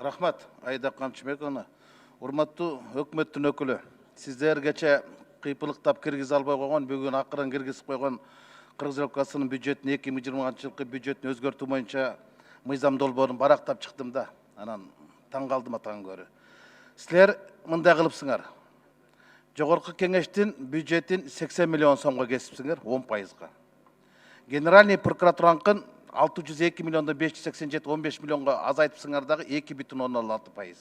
Рахмат, Айда Камчыбековна. Урматтуу өкмөттүн өкүлү. Сиздер кече кыйпылыктап киргизе албай койгон, бүгүн акырын киргизип койгон Кыргыз Республикасынын бюджетин 2020 жылкы бюджетин өзгөртүү боюнча мыйзам долбоорун барактап чыктым да. Анан таң калдым атан көрү. Силер мындай кылыпсыңар. Жогорку кеңештин бюджетин 80 миллион сомго кесипсиңер, 10%. Генеральный прокуратураныкын 602 миллионда 587, 15 миллионга азайтыпсыңар дагы 2,16%.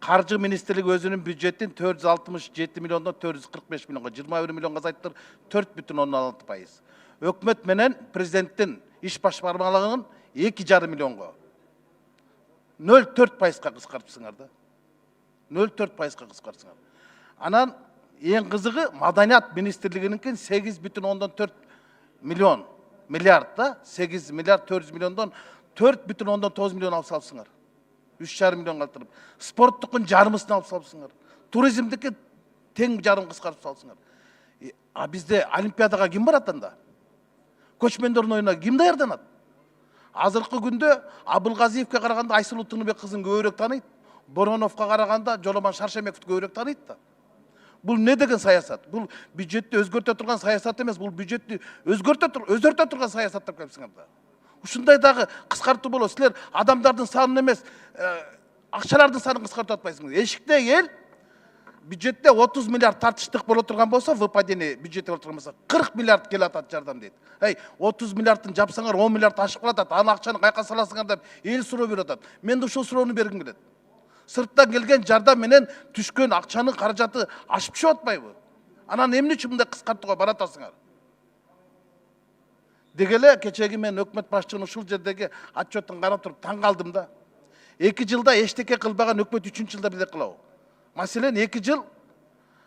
Каржы министрлиги өзүнүн бюджетин 467 миллиондан 445 миллионга, 21 миллионга азайттыр, 4,16%. Өкмөт менен президенттин иш башкармалыгынын 2,5 миллионго 0,4%га кыскартыпсыңар да. 0,4%га кыскартсыңар. Анан эң кызыгы Маданият министрлигинин 8,4 миллион миллиард да, 8 миллиард 400 миллиондон 4,9 миллион алып салыпсыңар. 3,5 миллион калтырып. Спорттукун жарымысын алып салыпсыңар. Туризмдики тең жарым кыскартып салыпсыңар. А бизде Олимпиадага ким барат анда? Көчмөндөрдүн оюна ким даярданат? Азыркы күндө Абылгазиевке караганда Айсулуу Тыныбек кызын көбүрөөк тааныйт. Бороновго караганда Жоломан Шаршемековду көбүрөөк тааныйт да. Бул не деген саясат? Бул бюджетти өзгөртө турган саясат эмес, бул бюджетти өзгөртө турган саясат деп келипсиңер да. Ушундай дагы кыскартуу болот. Силер адамдардын санын эмес, акчалардын санын кыскартып атпайсыңар. Эшикте эл бюджетте 30 миллиард тартыштык боло турган болсо, выпадение бюджетте боло турган болсо 40 миллиард келе атат жардам дейт. 30 миллиардтын жапсаңар 10 миллиард ашып калат, аны акчаны кайка саласыңар деп эл суроо берип атат. Мен да ушул суроону бергим келет. Сырттан келген жардам менен түшкөн акчанын каражаты ашып түшүп атпайбы? Анан эмне үчүн мындай кыскартууга баратасыңар? Дегеле кечеги мен өкмөт башчынын ушул жердеги отчетун карап туруп таң калдым да. 2 жылда эчтеке кылбаган өкмөт 3-чү жылда бирдек кылабы? Маселен 2 жыл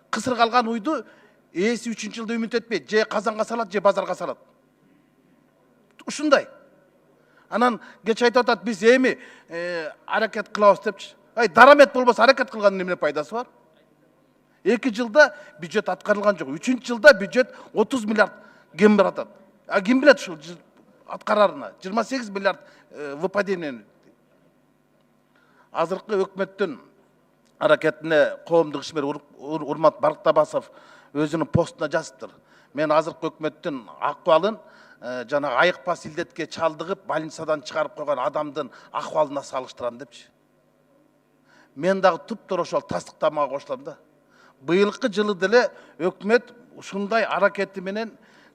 кысыр калган уйду ээси 3-чү жылда үмүт этпейт, же казанга салат, же базарга салат. Ушундай. Анан кече айтып атат, биз эми аракет кылабыз депчи. Дарамет болбосо аракет кылгандын эмне пайдасы бар? 2 жылда бюджет аткарылган жок. 3-чү жылда бюджет 30 миллиард кем баратат. Ким билет ушул аткарарына? 28 миллиард выпадение. Азыркы өкмөттүн аракетине коомдук ишмер Урмат Барктабасов өзүнүн постуна жазыптыр. Мен азыркы өкмөттүн акыбалын жана айыкпас илдетке чалдыгып, больницадан чыгарып койгон адамдын акыбалына салыштырам депчи. Мен дагы туп-туура ошол тастыктамага кошулам да. Быйылкы жылы деле өкмөт ушундай аракети менен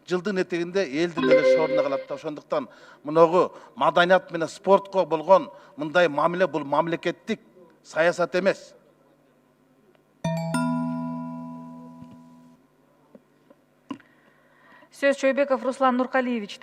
жылдын этегинде элдин эле шооруна калат да. Ошондуктан мыногу маданият менен спортко болгон мындай мамиле бул мамлекеттик саясат эмес. Сөз Чойбеков Руслан Нуркалиевич.